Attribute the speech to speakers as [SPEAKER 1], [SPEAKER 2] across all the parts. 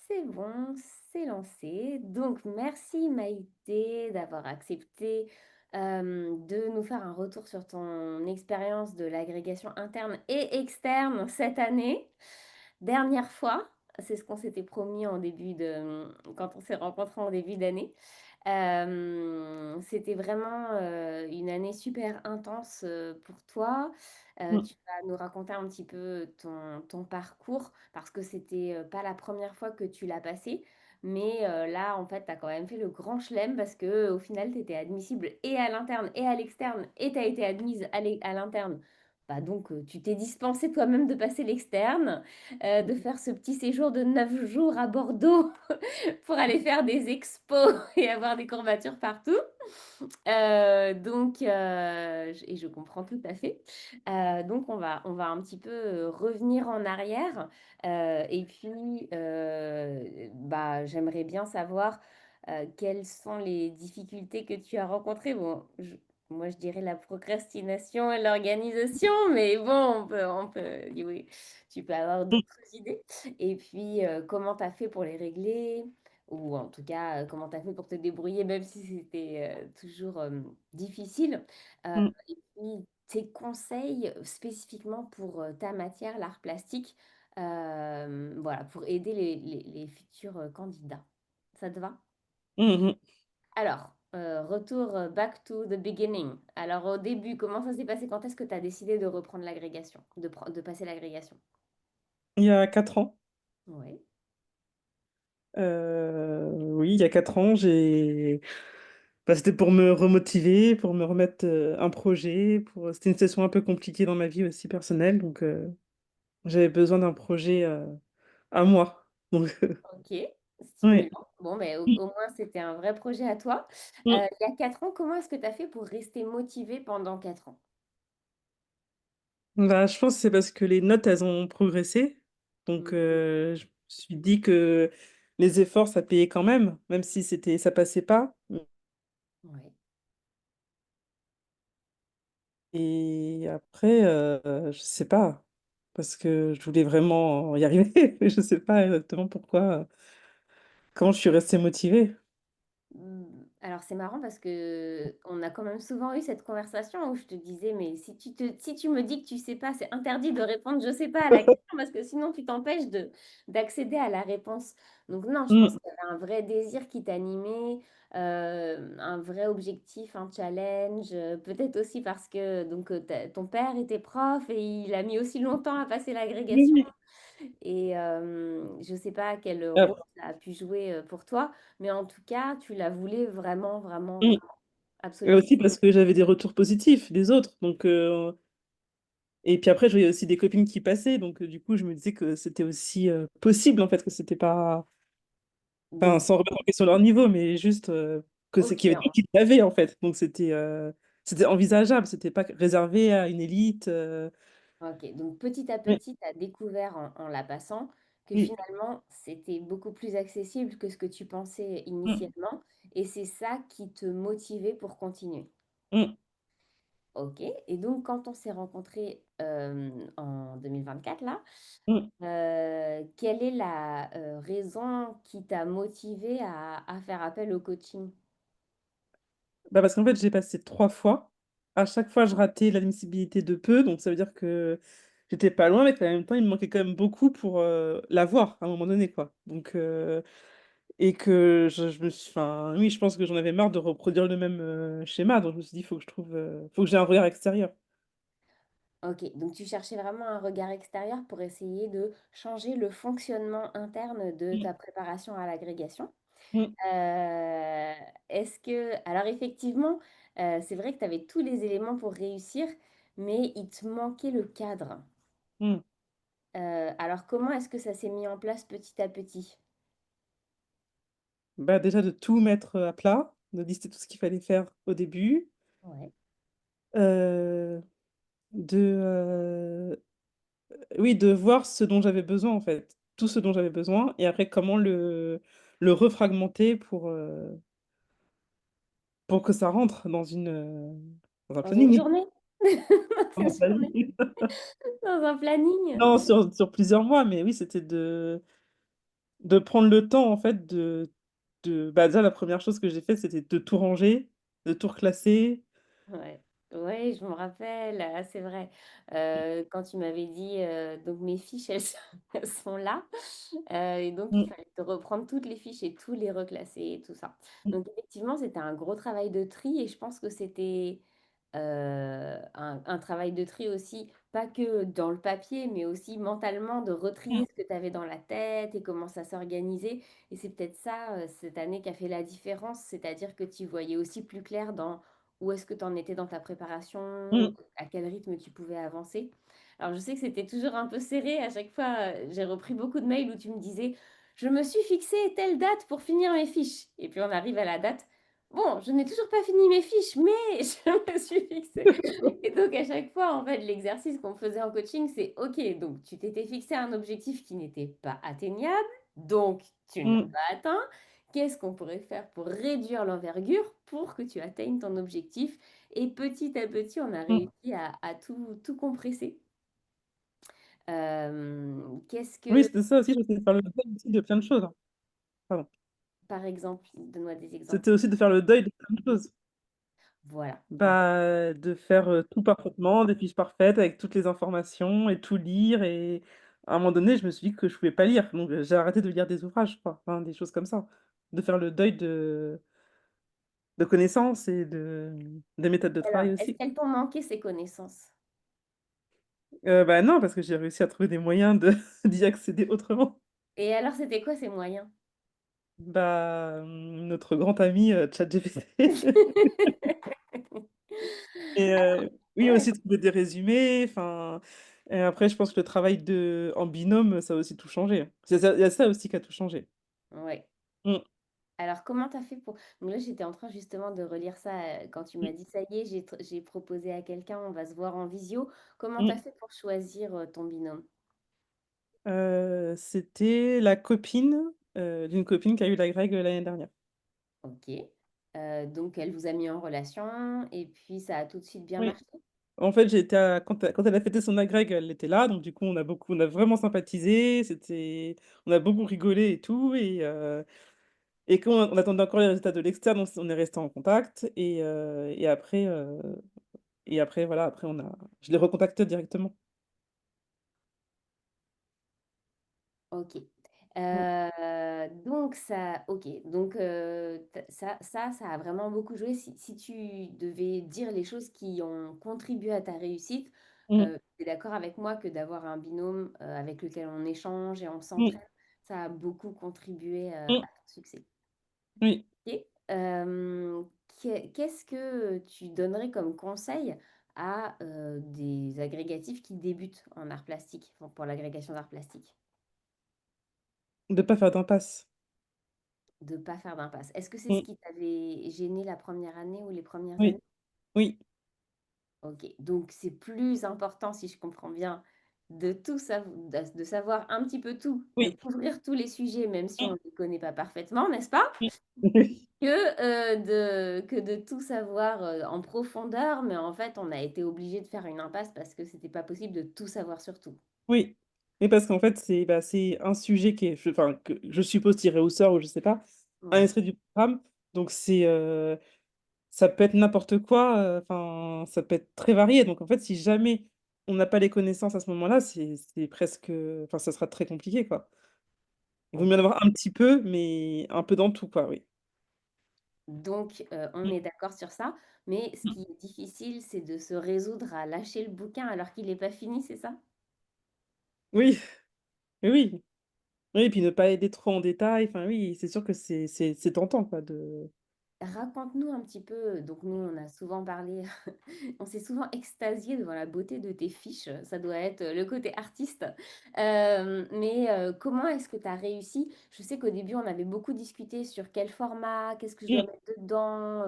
[SPEAKER 1] C'est bon, c'est lancé. Donc, merci Maïté d'avoir accepté de nous faire un retour sur ton expérience de l'agrégation interne et externe cette année. Dernière fois, c'est ce qu'on s'était promis en début de, quand on s'est rencontrés en début d'année. C'était vraiment une année super intense pour toi.
[SPEAKER 2] Mm.
[SPEAKER 1] Tu vas nous raconter un petit peu ton parcours parce que c'était pas la première fois que tu l'as passé. Mais là, en fait, tu as quand même fait le grand chelem parce que au final, tu étais admissible et à l'interne et à l'externe et tu as été admise à l'interne. Bah donc, tu t'es dispensé toi-même de passer l'externe, de faire ce petit séjour de 9 jours à Bordeaux pour aller faire des expos et avoir des courbatures partout. Et je comprends tout à fait. Donc, on va un petit peu revenir en arrière. Bah, j'aimerais bien savoir quelles sont les difficultés que tu as rencontrées. Bon, moi, je dirais la procrastination et l'organisation, mais bon, oui, tu peux avoir d'autres idées. Et puis, comment tu as fait pour les régler? Ou en tout cas, comment tu as fait pour te débrouiller, même si c'était toujours difficile.
[SPEAKER 2] Mm.
[SPEAKER 1] Et puis, tes conseils spécifiquement pour ta matière, l'art plastique, voilà, pour aider les futurs candidats. Ça te va?
[SPEAKER 2] Mhm.
[SPEAKER 1] Alors, retour back to the beginning. Alors, au début, comment ça s'est passé? Quand est-ce que tu as décidé de reprendre l'agrégation, de passer l'agrégation?
[SPEAKER 2] Il y a 4 ans.
[SPEAKER 1] Oui.
[SPEAKER 2] Oui, il y a 4 ans, c'était pour me remotiver, pour me remettre un projet. C'était une session un peu compliquée dans ma vie aussi personnelle, donc j'avais besoin d'un projet à moi. Donc,
[SPEAKER 1] Ok,
[SPEAKER 2] ouais.
[SPEAKER 1] stimulant. Bon, ben, au moins, c'était un vrai projet à toi.
[SPEAKER 2] Mm.
[SPEAKER 1] Il y a 4 ans, comment est-ce que tu as fait pour rester motivé pendant 4 ans?
[SPEAKER 2] Bah, je pense que c'est parce que les notes, elles ont progressé. Donc,
[SPEAKER 1] Mhm.
[SPEAKER 2] je me suis dit que les efforts, ça payait quand même, même si ça passait pas.
[SPEAKER 1] Ouais.
[SPEAKER 2] Et après, je sais pas, parce que je voulais vraiment y arriver, mais je sais pas exactement pourquoi, comment je suis restée motivée.
[SPEAKER 1] Alors c'est marrant parce que on a quand même souvent eu cette conversation où je te disais mais si tu me dis que tu sais pas, c'est interdit de répondre je sais pas à la question parce que sinon tu t'empêches de d'accéder à la réponse. Donc non, je pense
[SPEAKER 2] Mm,
[SPEAKER 1] qu'il y avait un vrai désir qui t'animait, un vrai objectif, un challenge, peut-être aussi parce que ton père était prof et il a mis aussi longtemps à passer
[SPEAKER 2] oui,
[SPEAKER 1] l'agrégation.
[SPEAKER 2] oui.
[SPEAKER 1] Et je ne sais pas quel
[SPEAKER 2] Ah,
[SPEAKER 1] rôle ça a pu jouer pour toi, mais en tout cas, tu la voulais vraiment, vraiment,
[SPEAKER 2] mm.
[SPEAKER 1] vraiment,
[SPEAKER 2] Et
[SPEAKER 1] absolument.
[SPEAKER 2] aussi parce que j'avais des retours positifs des autres. Donc, et puis après, je voyais aussi des copines qui passaient. Donc, du coup, je me disais que c'était aussi possible, en fait, que c'était pas. Enfin,
[SPEAKER 1] Donc,
[SPEAKER 2] sans remettre en question leur niveau, mais juste
[SPEAKER 1] ok,
[SPEAKER 2] qu'il y avait des gens qui l'avaient, en fait. Donc, c'était envisageable. C'était pas réservé à une élite.
[SPEAKER 1] ok. Donc petit à
[SPEAKER 2] Mm,
[SPEAKER 1] petit, tu as découvert en la passant que
[SPEAKER 2] mm,
[SPEAKER 1] finalement, c'était beaucoup plus accessible que ce que tu pensais
[SPEAKER 2] mm,
[SPEAKER 1] initialement, et c'est ça qui te motivait pour continuer.
[SPEAKER 2] mm,
[SPEAKER 1] Ok. Et donc, quand on s'est rencontrés en 2024 là,
[SPEAKER 2] mm.
[SPEAKER 1] quelle est la raison qui t'a motivé à faire appel au coaching?
[SPEAKER 2] Bah parce qu'en fait, j'ai passé 3 fois. À chaque fois, je ratais l'admissibilité de peu. Donc, ça veut dire que j'étais pas loin, mais qu'en même temps, il me manquait quand même beaucoup pour l'avoir à un moment donné, quoi. Donc, et que je me suis. Enfin, oui, je pense que j'en avais marre de reproduire le même schéma. Donc, je me suis dit, il faut que je trouve. Faut que j'ai un regard extérieur.
[SPEAKER 1] Ok, donc tu cherchais vraiment un regard extérieur pour essayer de changer le fonctionnement interne de
[SPEAKER 2] Mm,
[SPEAKER 1] ta préparation à l'agrégation.
[SPEAKER 2] mm,
[SPEAKER 1] Euh, alors effectivement, c'est vrai que tu avais tous les éléments pour réussir, mais il te manquait le cadre.
[SPEAKER 2] mm.
[SPEAKER 1] Alors comment est-ce que ça s'est mis en place petit à petit?
[SPEAKER 2] Bah, déjà, de tout mettre à plat, de lister tout ce qu'il fallait faire au début.
[SPEAKER 1] Ouais.
[SPEAKER 2] euh, de Oui, de voir ce dont j'avais besoin, en fait. Tout ce dont j'avais besoin, et après, comment le refragmenter pour que ça rentre dans un
[SPEAKER 1] Dans une
[SPEAKER 2] planning.
[SPEAKER 1] journée? Dans
[SPEAKER 2] Dans
[SPEAKER 1] une
[SPEAKER 2] un
[SPEAKER 1] journée?
[SPEAKER 2] planning.
[SPEAKER 1] Dans un planning?
[SPEAKER 2] Non, sur plusieurs mois, mais oui, c'était de. de prendre le temps, en fait, bah, déjà, la première chose que j'ai fait, c'était de tout ranger, de tout reclasser.
[SPEAKER 1] Ouais. Ouais, je me rappelle, ah, c'est vrai. Quand tu m'avais dit, donc mes fiches, elles sont elles sont là, et donc il
[SPEAKER 2] Mmh,
[SPEAKER 1] fallait te reprendre toutes les fiches et tout les reclasser et tout ça.
[SPEAKER 2] mmh,
[SPEAKER 1] Donc effectivement, c'était un gros travail de tri et je pense que c'était, un travail de tri aussi, pas que dans le papier, mais aussi mentalement de retrier
[SPEAKER 2] mmh,
[SPEAKER 1] ce que tu avais dans la tête et comment ça s'organisait et c'est peut-être ça, cette année qui a fait la différence, c'est-à-dire que tu voyais aussi plus clair dans où est-ce que tu en étais dans ta préparation?
[SPEAKER 2] mmh,
[SPEAKER 1] À quel rythme tu pouvais avancer? Alors je sais que c'était toujours un peu serré à chaque fois, j'ai repris beaucoup de mails où tu me disais: «Je me suis fixé telle date pour finir mes fiches» et puis on arrive à la date: «Bon, je n'ai toujours pas fini mes fiches, mais je me suis fixé» et donc à chaque fois, en fait, l'exercice qu'on faisait en coaching, c'est: «OK, donc tu t'étais fixé un objectif qui n'était pas atteignable, donc tu ne l'as
[SPEAKER 2] mmh,
[SPEAKER 1] pas atteint. Qu'est-ce qu'on pourrait faire pour réduire l'envergure pour que tu atteignes ton objectif?» Et petit à petit, on a
[SPEAKER 2] mmh.
[SPEAKER 1] réussi à tout compresser. Qu'est-ce
[SPEAKER 2] Oui,
[SPEAKER 1] que
[SPEAKER 2] c'était ça aussi, j'essayais de faire le deuil aussi de plein de choses, hein. Pardon.
[SPEAKER 1] par exemple? Donne-moi des exemples.
[SPEAKER 2] C'était aussi de faire le deuil de plein de choses.
[SPEAKER 1] Voilà, en
[SPEAKER 2] Bah, de faire, tout parfaitement, des fiches parfaites avec toutes les informations et tout lire et à un moment donné, je me suis dit que je pouvais pas lire, donc j'ai arrêté de lire des ouvrages, quoi, enfin des choses comme ça. De faire le deuil de connaissances et des méthodes de
[SPEAKER 1] alors,
[SPEAKER 2] travail
[SPEAKER 1] est-ce
[SPEAKER 2] aussi.
[SPEAKER 1] qu'elles t'ont manqué ces connaissances?
[SPEAKER 2] Bah, non, parce que j'ai réussi à trouver des moyens de d'y accéder autrement.
[SPEAKER 1] Et alors, c'était quoi ces moyens?
[SPEAKER 2] Bah, notre grand ami, ChatGPT. Et oui,
[SPEAKER 1] Ouais,
[SPEAKER 2] aussi trouver des résumés, enfin et après je pense que le travail en binôme, ça a aussi tout changé. C'est ça, il y a ça aussi qui a tout changé.
[SPEAKER 1] ouais.
[SPEAKER 2] Mmh,
[SPEAKER 1] Alors comment tu as fait pour donc là, j'étais en train justement de relire ça, quand tu
[SPEAKER 2] mmh,
[SPEAKER 1] m'as dit: «Ça y est, j'ai proposé à quelqu'un, on va se voir en visio». Comment tu as
[SPEAKER 2] mmh.
[SPEAKER 1] fait pour choisir, ton binôme?
[SPEAKER 2] C'était la copine, d'une copine qui a eu la grecque, l'année dernière.
[SPEAKER 1] OK. Donc elle vous a mis en relation et puis ça a tout de suite bien
[SPEAKER 2] Oui.
[SPEAKER 1] marché?
[SPEAKER 2] En fait, j'ai été à quand elle a fêté son agrègue, elle était là, donc du coup, on a vraiment sympathisé, on a beaucoup rigolé et tout et quand on attendait encore les résultats de l'externe, on est restés en contact et après voilà, après je l'ai recontacté directement.
[SPEAKER 1] OK.
[SPEAKER 2] Mmh,
[SPEAKER 1] Donc ça OK, donc tu ça a vraiment beaucoup joué. Si tu devais dire les choses qui ont contribué à ta réussite,
[SPEAKER 2] mmh,
[SPEAKER 1] tu es d'accord avec moi que d'avoir un binôme, avec lequel on échange et on
[SPEAKER 2] mmh,
[SPEAKER 1] s'entraide, ça a beaucoup contribué, à
[SPEAKER 2] mmh,
[SPEAKER 1] ton succès?
[SPEAKER 2] oui.
[SPEAKER 1] Et qu'est-ce que tu donnerais comme conseil à, des agrégatifs qui débutent en art plastique, enfin pour l'agrégation d'art plastique?
[SPEAKER 2] De pas faire d'impasse.
[SPEAKER 1] De pas faire d'impasse. Est-ce que c'est ce
[SPEAKER 2] Mmh,
[SPEAKER 1] qui t'avait gêné la première année ou les premières
[SPEAKER 2] oui,
[SPEAKER 1] années?
[SPEAKER 2] oui,
[SPEAKER 1] OK, donc c'est plus important, si je comprends bien, de tout de savoir un petit peu tout, de
[SPEAKER 2] oui,
[SPEAKER 1] couvrir tous les sujets, même si on
[SPEAKER 2] mmh,
[SPEAKER 1] ne les connaît pas parfaitement, n'est-ce pas?
[SPEAKER 2] mmh, oui,
[SPEAKER 1] Que de tout savoir, en profondeur, mais en fait, on a été obligé de faire une impasse parce que c'était pas possible de tout savoir sur tout.
[SPEAKER 2] oui. Oui, parce qu'en fait, c'est un sujet qui est enfin, que je suppose tiré au sort ou je sais pas, un
[SPEAKER 1] Ouais.
[SPEAKER 2] extrait du programme, donc ça peut être n'importe quoi, enfin, ça peut être très varié, donc en fait, si jamais on n'a pas les connaissances à ce moment-là, c'est presque, enfin, ça sera très compliqué, quoi. Il vaut mieux en
[SPEAKER 1] OK.
[SPEAKER 2] avoir un petit peu, mais un peu dans tout, quoi, oui.
[SPEAKER 1] Donc, on
[SPEAKER 2] Mmh,
[SPEAKER 1] est d'accord sur ça, mais ce
[SPEAKER 2] mmh.
[SPEAKER 1] qui est difficile, c'est de se résoudre à lâcher le bouquin alors qu'il est pas fini, c'est ça?
[SPEAKER 2] Oui, oui, oui. Oui, et puis ne pas aider trop en détail, enfin oui, c'est sûr que c'est tentant, quoi, de
[SPEAKER 1] Raconte-nous un petit peu, donc nous, on a souvent parlé, on s'est souvent extasié devant la beauté de tes fiches, ça doit être, le côté artiste. Mais, comment est-ce que tu as réussi? Je sais qu'au début, on avait beaucoup discuté sur quel format, qu'est-ce que je dois
[SPEAKER 2] mmh.
[SPEAKER 1] mettre dedans,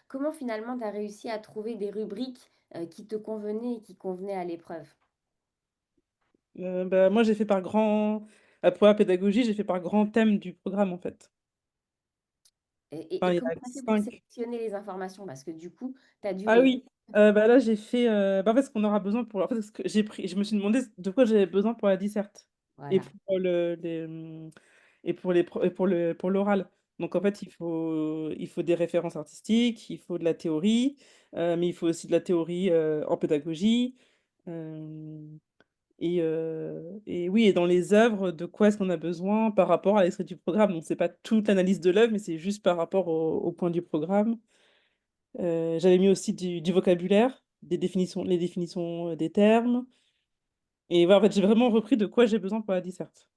[SPEAKER 1] comment finalement tu as réussi à trouver des rubriques, qui te convenaient et qui convenaient à l'épreuve?
[SPEAKER 2] Bah, moi, j'ai fait par pour la pédagogie, j'ai fait par grand thème du programme, en fait.
[SPEAKER 1] Et
[SPEAKER 2] Enfin, il y
[SPEAKER 1] comment
[SPEAKER 2] a
[SPEAKER 1] tu as fait pour
[SPEAKER 2] 5.
[SPEAKER 1] sélectionner les informations? Parce que du coup, tu as dû
[SPEAKER 2] Ah
[SPEAKER 1] les
[SPEAKER 2] oui, bah, là, j'ai fait, bah, en fait, ce qu'on aura besoin pour en fait, ce que j'ai pris je me suis demandé de quoi j'avais besoin pour la disserte et
[SPEAKER 1] voilà.
[SPEAKER 2] pour et pour l'oral. Donc en
[SPEAKER 1] Mmh.
[SPEAKER 2] fait, il faut des références artistiques, il faut de la théorie, mais il faut aussi de la théorie, en pédagogie, hem et oui et dans les œuvres, de quoi est-ce qu'on a besoin par rapport à l'esprit du programme. Donc c'est pas toute l'analyse de l'œuvre, mais c'est juste par rapport au point du programme. J'avais mis aussi du vocabulaire, les définitions, des termes et voilà, en fait, j'ai vraiment repris de quoi j'ai besoin pour la disserte.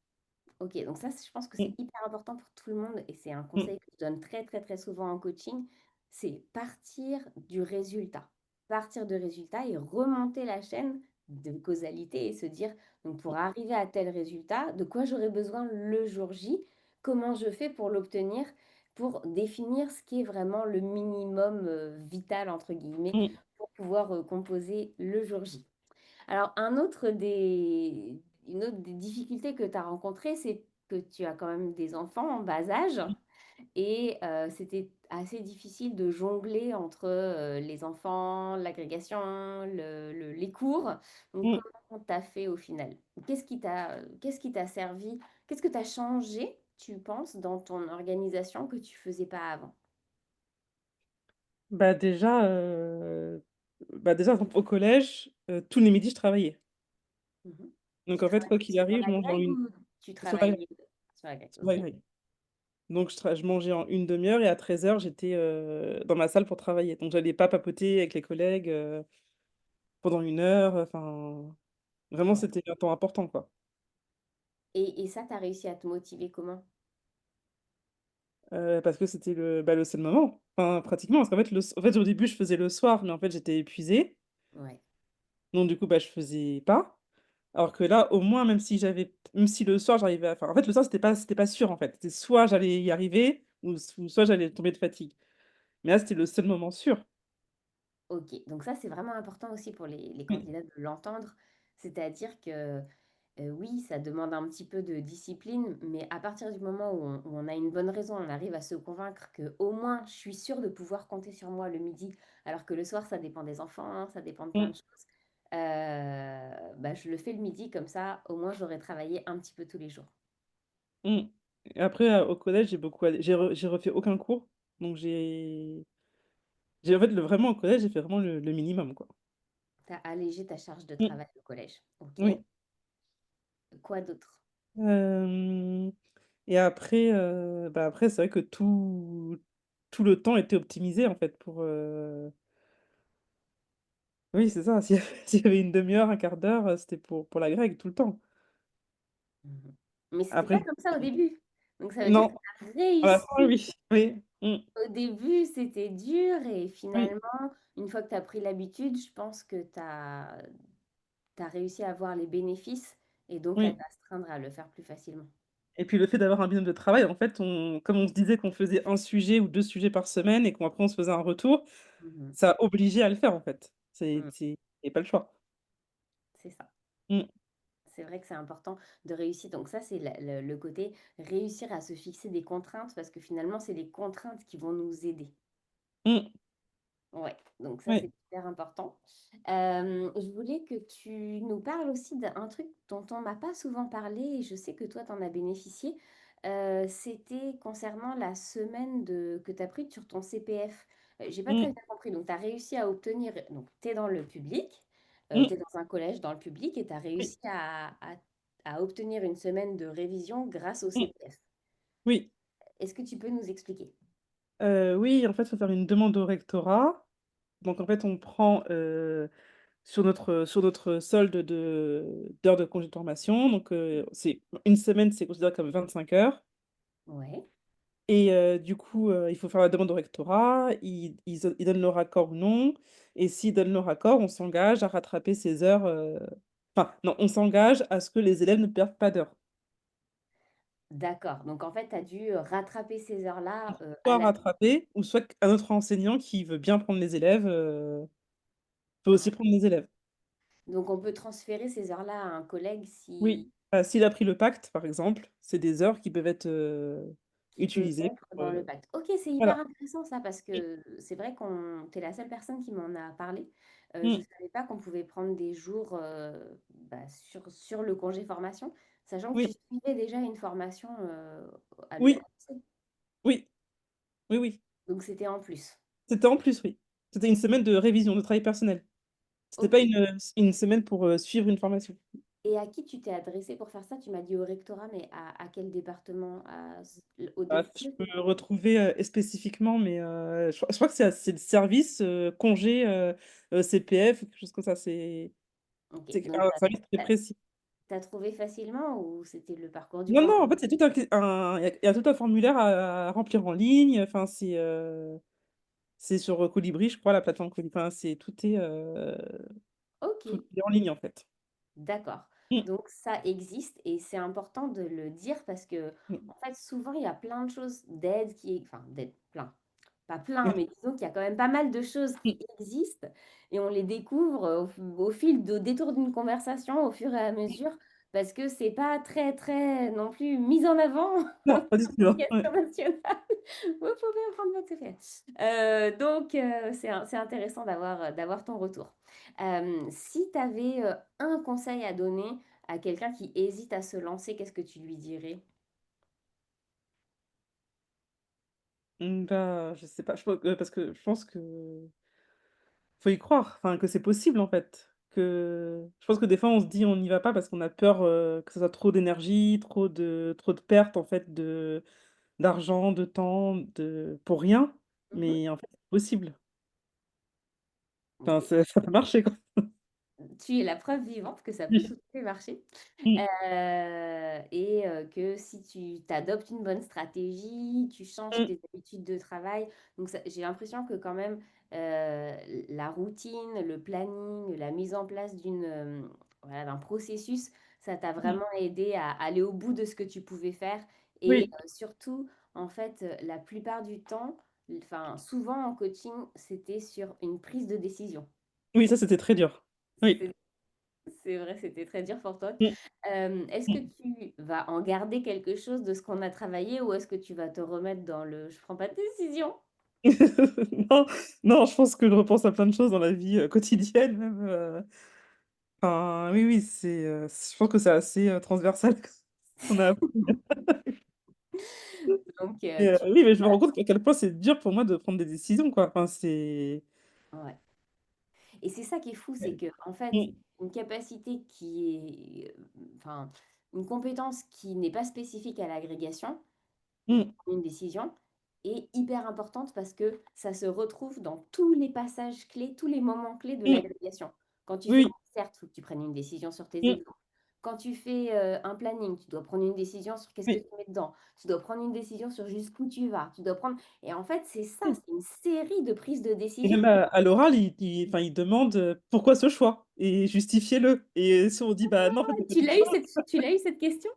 [SPEAKER 1] OK, donc ça, je pense que c'est
[SPEAKER 2] Mmh,
[SPEAKER 1] hyper important pour tout le monde et c'est un
[SPEAKER 2] mmh,
[SPEAKER 1] conseil que je donne très, très, très souvent en coaching, c'est partir du résultat. Partir de résultat et remonter la chaîne de causalité et se dire, donc pour arriver à tel résultat, de quoi j'aurais besoin le jour J? Comment je fais pour l'obtenir? Pour définir ce qui est vraiment le minimum, «vital» entre guillemets,
[SPEAKER 2] mmh,
[SPEAKER 1] pour pouvoir, composer le jour J. Alors une autre des difficultés que tu as rencontrées, c'est que tu as quand même des enfants en bas âge et c'était assez difficile de jongler entre, les enfants, l'agrégation, les cours. Donc
[SPEAKER 2] mmh.
[SPEAKER 1] comment tu as fait au final? Qu'est-ce qui t'a servi? Qu'est-ce que tu as changé, tu penses, dans ton organisation que tu faisais pas avant?
[SPEAKER 2] Bah, déjà, par exemple, au collège, tous les midis, je travaillais.
[SPEAKER 1] Mmh.
[SPEAKER 2] Donc
[SPEAKER 1] Tu
[SPEAKER 2] en fait, quoi
[SPEAKER 1] travaillais
[SPEAKER 2] qu'il
[SPEAKER 1] sur
[SPEAKER 2] arrive, je
[SPEAKER 1] la
[SPEAKER 2] mangeais en
[SPEAKER 1] grecque
[SPEAKER 2] une
[SPEAKER 1] ou tu
[SPEAKER 2] sur la grille,
[SPEAKER 1] travaillais sur la grecque?
[SPEAKER 2] sur la
[SPEAKER 1] OK.
[SPEAKER 2] grille. Donc je mangeais en une demi heure et à 13h, j'étais, dans ma salle pour travailler. Donc j'allais pas papoter avec les collègues, pendant 1 heure, enfin, vraiment,
[SPEAKER 1] Ouais.
[SPEAKER 2] c'était un temps important, quoi.
[SPEAKER 1] Et ça, tu as réussi à te motiver comment?
[SPEAKER 2] Parce que c'était le seul moment, enfin, pratiquement, parce qu'en fait, au début, je faisais le soir, mais en fait, j'étais épuisée,
[SPEAKER 1] Ouais.
[SPEAKER 2] donc du coup, bah, je faisais pas. Alors que là, au moins, même si le soir, j'arrivais à enfin, en fait, le soir, c'était pas sûr, en fait. C'était soit j'allais y arriver ou soit j'allais tomber de fatigue. Mais là, c'était le seul moment sûr.
[SPEAKER 1] OK, donc ça, c'est vraiment important aussi pour les
[SPEAKER 2] Mmh,
[SPEAKER 1] candidats de l'entendre. C'est-à-dire que, oui, ça demande un petit peu de discipline, mais à partir du moment où on a une bonne raison, on arrive à se convaincre que au moins je suis sûre de pouvoir compter sur moi le midi, alors que le soir, ça dépend des enfants, ça dépend de plein
[SPEAKER 2] mmh,
[SPEAKER 1] de choses. Bah, je le fais le midi comme ça, au moins j'aurai travaillé un petit peu tous les jours.
[SPEAKER 2] mmh et après, au collège, j'ai refait aucun cours, donc en fait, vraiment, au collège, j'ai fait vraiment le minimum, quoi.
[SPEAKER 1] Tu as allégé ta charge de
[SPEAKER 2] Mmh,
[SPEAKER 1] travail au collège. OK.
[SPEAKER 2] oui.
[SPEAKER 1] Quoi d'autre?
[SPEAKER 2] Hem Et après, après, c'est vrai que tout le temps était optimisé, en fait, oui, c'est ça, s'il y avait une demi heure, un quart d'heure, c'était pour la grecque tout le temps.
[SPEAKER 1] Mmh. Mais c'était
[SPEAKER 2] Après
[SPEAKER 1] pas comme ça au début. Donc ça veut dire que
[SPEAKER 2] non,
[SPEAKER 1] tu as
[SPEAKER 2] à la fin,
[SPEAKER 1] réussi.
[SPEAKER 2] oui, oui, mmh,
[SPEAKER 1] Au début, c'était dur et
[SPEAKER 2] oui,
[SPEAKER 1] finalement, une fois que tu as pris l'habitude, je pense que tu as réussi à voir les bénéfices et donc à
[SPEAKER 2] oui
[SPEAKER 1] t'astreindre à le faire plus facilement.
[SPEAKER 2] et puis le fait d'avoir un binôme de travail, en fait, comme on se disait qu'on faisait un sujet ou 2 sujets par semaine et qu'après on se faisait un retour,
[SPEAKER 1] Mmh.
[SPEAKER 2] ça obligeait à le faire, en fait.
[SPEAKER 1] Mmh.
[SPEAKER 2] C'est pas le choix.
[SPEAKER 1] C'est ça.
[SPEAKER 2] Mmh,
[SPEAKER 1] C'est vrai que c'est important de réussir. Donc ça, c'est le côté réussir à se fixer des contraintes parce que finalement, c'est les contraintes qui vont nous aider.
[SPEAKER 2] mmh,
[SPEAKER 1] Ouais, donc ça,
[SPEAKER 2] ouais,
[SPEAKER 1] c'est super important. Je voulais que tu nous parles aussi d'un truc dont on m'a pas souvent parlé et je sais que toi, tu en as bénéficié. C'était concernant la semaine que tu as prise sur ton CPF. J'ai pas très
[SPEAKER 2] mmh,
[SPEAKER 1] bien compris. Donc, tu as réussi à obtenir, donc tu es dans le public, tu es
[SPEAKER 2] mmh,
[SPEAKER 1] dans un collège dans le public et tu as
[SPEAKER 2] oui,
[SPEAKER 1] réussi à obtenir une semaine de révision grâce au
[SPEAKER 2] mmh,
[SPEAKER 1] CPF.
[SPEAKER 2] oui.
[SPEAKER 1] Est-ce que tu peux nous expliquer?
[SPEAKER 2] Oui, en fait, il faut faire une demande au rectorat. Donc en fait, on prend, sur notre solde d'heures de congé de formation, donc c'est une semaine, c'est considéré comme 25 heures
[SPEAKER 1] Ouais.
[SPEAKER 2] et du coup, il faut faire la demande au rectorat. Ils donnent leur accord ou non et s'ils donnent leur accord, on s'engage à rattraper ces heures, enfin non, on s'engage à ce que les élèves ne perdent pas d'heures.
[SPEAKER 1] D'accord, donc en fait, tu as dû, rattraper ces heures-là, à
[SPEAKER 2] Soit
[SPEAKER 1] la
[SPEAKER 2] rattraper ou soit un autre enseignant qui veut bien prendre les élèves, peut
[SPEAKER 1] ah,
[SPEAKER 2] aussi prendre les élèves.
[SPEAKER 1] donc on peut transférer ces heures-là à un collègue
[SPEAKER 2] Oui,
[SPEAKER 1] si
[SPEAKER 2] s'il a pris le pacte, par exemple, c'est des heures qui peuvent être,
[SPEAKER 1] qui peuvent
[SPEAKER 2] utilisées
[SPEAKER 1] être
[SPEAKER 2] pour,
[SPEAKER 1] dans le pacte. OK, c'est
[SPEAKER 2] voilà.
[SPEAKER 1] hyper intéressant ça parce
[SPEAKER 2] Oui.
[SPEAKER 1] que c'est vrai tu es la seule personne qui m'en a parlé. Je
[SPEAKER 2] Mmh,
[SPEAKER 1] ne savais pas qu'on pouvait prendre des jours, bah, sur le congé formation. Sachant que tu
[SPEAKER 2] Oui,
[SPEAKER 1] suivais déjà une formation, à
[SPEAKER 2] oui,
[SPEAKER 1] l'ENC,
[SPEAKER 2] oui, oui, oui.
[SPEAKER 1] donc c'était en plus.
[SPEAKER 2] C'était en plus, oui. C'était une semaine de révision, de travail personnel. C'était pas
[SPEAKER 1] OK.
[SPEAKER 2] une semaine pour, suivre une formation.
[SPEAKER 1] Et à qui tu t'es adressée pour faire ça? Tu m'as dit au rectorat, mais à quel département? Au
[SPEAKER 2] Ah, je
[SPEAKER 1] DFCE, c'est
[SPEAKER 2] peux
[SPEAKER 1] ça?
[SPEAKER 2] retrouver, spécifiquement, mais je crois que c'est le service, congé, CPF ou quelque chose comme ça.
[SPEAKER 1] OK,
[SPEAKER 2] C'est
[SPEAKER 1] donc
[SPEAKER 2] un service très précis.
[SPEAKER 1] tu as trouvé facilement ou c'était le parcours du
[SPEAKER 2] Non, non, en
[SPEAKER 1] combattant?
[SPEAKER 2] fait, c'est tout il y a tout un formulaire à remplir en ligne, enfin, c'est sur, Colibri, je crois, la plateforme Colibri, enfin, tout
[SPEAKER 1] OK.
[SPEAKER 2] est en ligne, en fait.
[SPEAKER 1] D'accord.
[SPEAKER 2] Mmh,
[SPEAKER 1] Donc ça existe et c'est important de le dire parce que,
[SPEAKER 2] mmh,
[SPEAKER 1] en fait, souvent, il y a plein de choses d'aides enfin, d'aides, plein, pas plein,
[SPEAKER 2] mmh,
[SPEAKER 1] mais disons qu'il y a quand même pas mal de choses
[SPEAKER 2] mmh.
[SPEAKER 1] qui existent et on les découvre au fil de détour d'une conversation, au fur et à mesure, parce que c'est pas très, très non plus mis en avant
[SPEAKER 2] Non,
[SPEAKER 1] en
[SPEAKER 2] pas du tout, non,
[SPEAKER 1] éducation
[SPEAKER 2] ouais.
[SPEAKER 1] nationale. Vous pouvez prendre votre CPF. Donc, c'est intéressant d'avoir ton retour. Si tu avais, un conseil à donner à quelqu'un qui hésite à se lancer, qu'est-ce que tu lui dirais?
[SPEAKER 2] Bah, je sais pas, je pense parce que je pense que faut y croire, enfin, que c'est possible, en fait. Je pense que des fois, on se dit: «On n'y va pas» parce qu'on a peur, que ça soit trop d'énergie, trop de pertes, en fait, d'argent, de temps, pour rien,
[SPEAKER 1] Mmh.
[SPEAKER 2] mais en fait, c'est possible. Enfin,
[SPEAKER 1] OK.
[SPEAKER 2] ça peut marcher, quoi.
[SPEAKER 1] Tu es la preuve vivante que ça peut tout
[SPEAKER 2] Oui.
[SPEAKER 1] à fait marcher,
[SPEAKER 2] Mmh,
[SPEAKER 1] que si tu adoptes une bonne stratégie, tu changes
[SPEAKER 2] mmh,
[SPEAKER 1] tes habitudes de travail, donc ça j'ai l'impression que quand même, la routine, le planning, la mise en place voilà, d'un processus, ça t'a
[SPEAKER 2] mmh.
[SPEAKER 1] vraiment aidé à aller au bout de ce que tu pouvais faire et
[SPEAKER 2] Oui,
[SPEAKER 1] surtout, en fait, la plupart du temps, enfin, souvent en coaching, c'était sur une prise de décision.
[SPEAKER 2] oui, ça, c'était très dur. Oui.
[SPEAKER 1] C'est c'est vrai, c'était très dur pour toi.
[SPEAKER 2] Mmh,
[SPEAKER 1] Est-ce que
[SPEAKER 2] mmh.
[SPEAKER 1] tu vas en garder quelque chose de ce qu'on a travaillé ou est-ce que tu vas te remettre dans le: «Je prends pas de décision»?
[SPEAKER 2] Non, non, je pense que je repense à plein de choses dans la vie, quotidienne même, enfin, oui, oui, je pense que c'est assez, transversal ce qu'on a appris.
[SPEAKER 1] Donc
[SPEAKER 2] Et
[SPEAKER 1] tu
[SPEAKER 2] oui, mais je me rends compte à quel point c'est dur pour moi de prendre des décisions, quoi. Enfin,
[SPEAKER 1] ouais et c'est ça qui est fou, c'est
[SPEAKER 2] ouais.
[SPEAKER 1] que en fait,
[SPEAKER 2] Mmh,
[SPEAKER 1] une capacité qui est, enfin, une compétence qui n'est pas spécifique à l'agrégation,
[SPEAKER 2] mmh,
[SPEAKER 1] une décision est hyper importante parce que ça se retrouve dans tous les passages clés, tous les moments clés de
[SPEAKER 2] mmh,
[SPEAKER 1] l'agrégation. Quand tu fais
[SPEAKER 2] oui,
[SPEAKER 1] un CERT, il faut que tu prennes une décision sur tes
[SPEAKER 2] mmh,
[SPEAKER 1] examens. Quand tu fais, un planning, tu dois prendre une décision sur qu'est-ce que
[SPEAKER 2] oui,
[SPEAKER 1] tu mets dedans. Tu dois prendre une décision sur jusqu'où tu vas. Tu dois prendre et en fait, c'est ça,
[SPEAKER 2] mmh.
[SPEAKER 1] c'est une série de prises de
[SPEAKER 2] Et
[SPEAKER 1] décision.
[SPEAKER 2] même à l'oral, enfin, il demande, «Pourquoi ce choix?» et justifiez-le, et si on dit: «Bah, non, en fait,
[SPEAKER 1] Ouais,
[SPEAKER 2] c'est pas du choix»,
[SPEAKER 1] tu l'as eu cette question?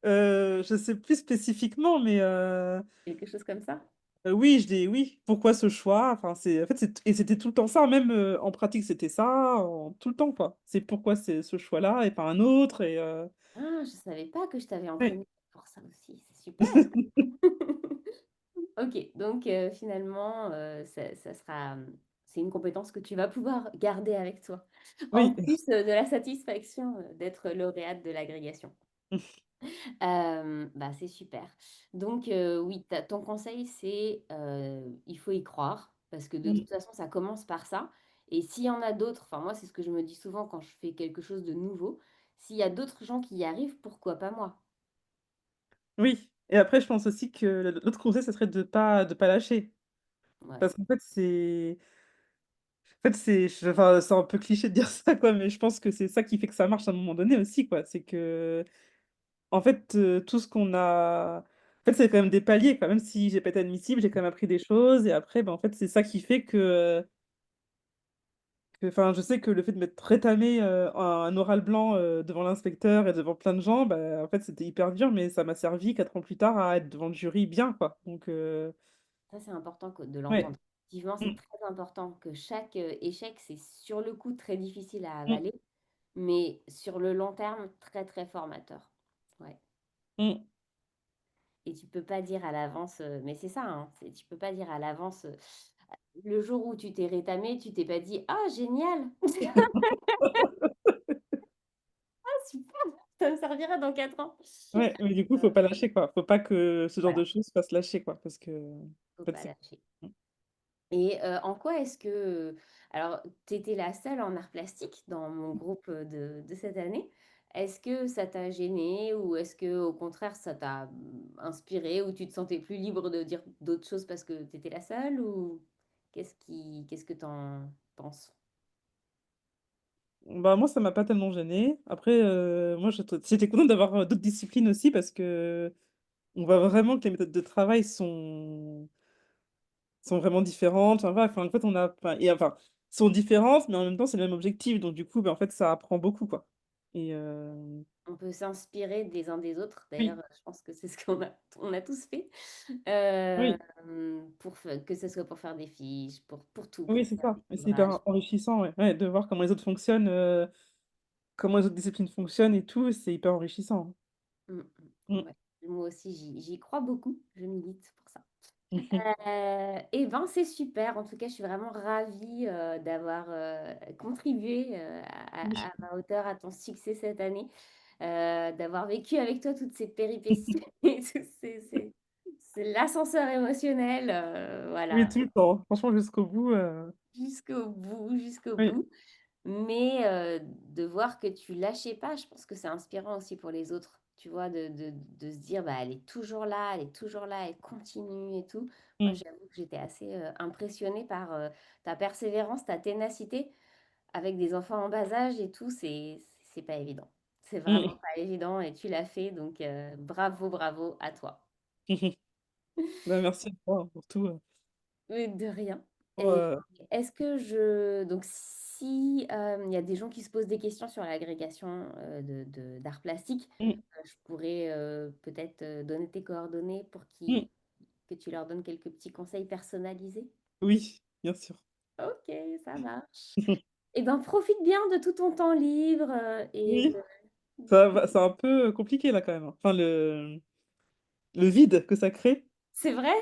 [SPEAKER 2] je sais plus spécifiquement, mais
[SPEAKER 1] Quelque chose comme ça?
[SPEAKER 2] oui, oui, pourquoi ce choix? Enfin, en fait, c'était tout le temps ça, même, en pratique, c'était ça, tout le temps, quoi. C'est pourquoi c'est ce choix-là et pas un autre, et
[SPEAKER 1] Ah, je savais pas que je t'avais
[SPEAKER 2] ouais.
[SPEAKER 1] entraîné pour ça aussi, c'est super! OK, donc finalement, ça sera, c'est une compétence que tu vas pouvoir garder avec toi, en
[SPEAKER 2] Oui.
[SPEAKER 1] plus, de la satisfaction, d'être lauréate de l'agrégation. Bah, c'est super. Donc oui, ton conseil, c'est, il faut y croire parce que de
[SPEAKER 2] Mmh.
[SPEAKER 1] toute façon, ça commence par ça et s'il y en a d'autres, enfin moi, c'est ce que je me dis souvent quand je fais quelque chose de nouveau, s'il y a d'autres gens qui y arrivent, pourquoi pas moi?
[SPEAKER 2] Oui, et après je pense aussi que l'autre conseil, ça serait de pas lâcher.
[SPEAKER 1] Ouais,
[SPEAKER 2] Parce qu'en fait, enfin, c'est un peu cliché de dire ça, quoi, mais je pense que c'est ça qui fait que ça marche à un moment donné aussi, quoi. C'est qu'en fait, tout ce qu'on a en fait, c'est quand même des paliers, quoi. Même si j'ai pas été admissible, j'ai quand même appris des choses, et après, ben, en fait, c'est ça qui fait enfin, je sais que le fait de m'être rétamée, un oral blanc, devant l'inspecteur et devant plein de gens, bah, en fait, c'était hyper dur, mais ça m'a servi 4 ans plus tard à être devant le jury bien, quoi. Donc
[SPEAKER 1] ça c'est important de
[SPEAKER 2] ouais.
[SPEAKER 1] l'entendre. Effectivement, c'est
[SPEAKER 2] Mmh,
[SPEAKER 1] très important que chaque, échec, c'est sur le coup très difficile à
[SPEAKER 2] mmh,
[SPEAKER 1] avaler, mais sur le long terme, très, très formateur. Ouais.
[SPEAKER 2] mmh.
[SPEAKER 1] Et tu peux pas dire à l'avance, mais c'est ça, hein, tu peux pas dire à l'avance, le jour où tu t'es rétamé, tu t'es pas dit: «Ah génial! Ah super!» Ça me servira dans 4 ans.
[SPEAKER 2] Ouais, mais du coup, faut
[SPEAKER 1] Heu,
[SPEAKER 2] pas lâcher, quoi. Faut pas que ce genre
[SPEAKER 1] voilà,
[SPEAKER 2] de choses fasse lâcher, quoi, parce que,
[SPEAKER 1] faut
[SPEAKER 2] en fait,
[SPEAKER 1] pas
[SPEAKER 2] c'est
[SPEAKER 1] lâcher.
[SPEAKER 2] mmh.
[SPEAKER 1] Et en quoi est-ce que, alors tu étais la seule en art plastique dans mon groupe, de cette année. Est-ce que ça t'a gêné ou est-ce que au contraire ça t'a, inspiré ou tu te sentais plus libre de dire d'autres choses parce que tu étais la seule ou qu'est-ce que tu en penses?
[SPEAKER 2] Bah, moi, ça m'a pas tellement gênée. Après, moi, j'étais contente d'avoir, d'autres disciplines aussi parce qu'on voit vraiment que les méthodes de travail sont vraiment différentes. Enfin, voilà, enfin, en fait, on a enfin, sont différentes, mais en même temps, c'est le même objectif. Donc du coup, bah, en fait, ça apprend beaucoup, quoi. Et
[SPEAKER 1] On peut s'inspirer des uns des autres. D'ailleurs,
[SPEAKER 2] oui,
[SPEAKER 1] je pense que c'est ce qu'on a tous fait,
[SPEAKER 2] oui,
[SPEAKER 1] pour fe que ce soit pour faire des fiches, pour tout,
[SPEAKER 2] oui,
[SPEAKER 1] pour
[SPEAKER 2] c'est
[SPEAKER 1] faire
[SPEAKER 2] ça.
[SPEAKER 1] des
[SPEAKER 2] Et c'est
[SPEAKER 1] ouvrages.
[SPEAKER 2] hyper enrichissant, ouais. Ouais, de voir comment les autres fonctionnent, comment les autres disciplines fonctionnent et tout, c'est hyper enrichissant.
[SPEAKER 1] Mmh
[SPEAKER 2] Mmh.
[SPEAKER 1] Ouais, moi aussi j'y crois beaucoup, je milite pour ça.
[SPEAKER 2] Mmh mh.
[SPEAKER 1] Et ben, c'est super. En tout cas, je suis vraiment ravie, d'avoir, contribué,
[SPEAKER 2] Oui.
[SPEAKER 1] à ma hauteur à ton succès cette année, d'avoir vécu avec toi toutes ces péripéties et tous c'est l'ascenseur émotionnel,
[SPEAKER 2] Oui,
[SPEAKER 1] voilà,
[SPEAKER 2] tout le temps. Franchement, jusqu'au bout,
[SPEAKER 1] jusqu'au bout, jusqu'au
[SPEAKER 2] oui.
[SPEAKER 1] bout. Mais de voir que tu lâchais pas, je pense que c'est inspirant aussi pour les autres, tu vois? De se dire: «Bah, elle est toujours là, elle est toujours là, elle continue et tout». Moi,
[SPEAKER 2] Mmh.
[SPEAKER 1] j'avoue que j'étais assez, impressionnée par, ta persévérance, ta ténacité avec des enfants en bas âge et tout, c'est pas évident. C'est
[SPEAKER 2] Mmh.
[SPEAKER 1] vraiment pas évident et tu l'as fait donc bravo, bravo à toi.
[SPEAKER 2] Bah, merci à toi, hein, pour tout,
[SPEAKER 1] Mais de rien.
[SPEAKER 2] pour,
[SPEAKER 1] Et est-ce que donc si, il y a des gens qui se posent des questions sur l'agrégation, d'art plastique,
[SPEAKER 2] mmh,
[SPEAKER 1] je pourrais, peut-être, donner tes coordonnées pour
[SPEAKER 2] mmh.
[SPEAKER 1] que tu leur donnes quelques petits conseils personnalisés?
[SPEAKER 2] Oui, bien sûr.
[SPEAKER 1] OK, ça marche. Et ben, profite bien de tout ton temps libre, et
[SPEAKER 2] Oui, ça va c'est un peu compliqué là quand même, hein. Enfin le vide que ça crée,
[SPEAKER 1] c'est vrai?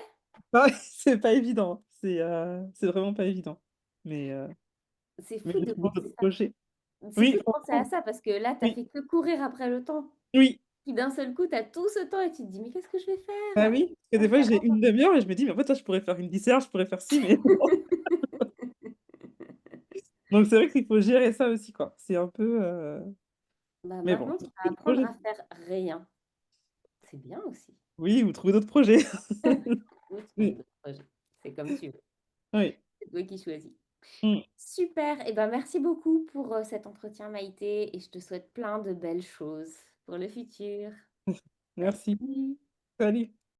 [SPEAKER 2] ouais, c'est pas évident, hein. C'est vraiment pas évident. Mais
[SPEAKER 1] C'est
[SPEAKER 2] mais
[SPEAKER 1] fou
[SPEAKER 2] de
[SPEAKER 1] de
[SPEAKER 2] trouver
[SPEAKER 1] penser
[SPEAKER 2] d'autres
[SPEAKER 1] ça.
[SPEAKER 2] projets.
[SPEAKER 1] C'est
[SPEAKER 2] Oui,
[SPEAKER 1] fou de penser à
[SPEAKER 2] franchement,
[SPEAKER 1] ça parce que là, tu as
[SPEAKER 2] oui,
[SPEAKER 1] fait que courir après le temps.
[SPEAKER 2] oui,
[SPEAKER 1] Puis d'un seul coup, tu as tout ce temps et tu te dis: «Mais qu'est-ce que je vais
[SPEAKER 2] bah
[SPEAKER 1] faire?»
[SPEAKER 2] oui, parce que
[SPEAKER 1] Va
[SPEAKER 2] des fois j'ai
[SPEAKER 1] falloir
[SPEAKER 2] une demi heure et je me dis: «Mais en fait là je pourrais faire une dissert, je pourrais faire ci, mais» donc c'est vrai qu'il faut gérer ça aussi, quoi. C'est un peu,
[SPEAKER 1] Bah,
[SPEAKER 2] mais bon,
[SPEAKER 1] maintenant,
[SPEAKER 2] faut
[SPEAKER 1] tu vas
[SPEAKER 2] trouver des
[SPEAKER 1] apprendre
[SPEAKER 2] projets.
[SPEAKER 1] à faire rien. C'est bien aussi.
[SPEAKER 2] Oui, ou trouver d'autres projets.
[SPEAKER 1] Ou trouver
[SPEAKER 2] Oui,
[SPEAKER 1] d'autres projets. C'est comme tu veux.
[SPEAKER 2] oui.
[SPEAKER 1] C'est toi qui choisis.
[SPEAKER 2] Mmh.
[SPEAKER 1] Super et ben, merci beaucoup pour, cet entretien Maïté et je te souhaite plein de belles choses pour le futur.
[SPEAKER 2] Merci.
[SPEAKER 1] Salut.
[SPEAKER 2] Salut.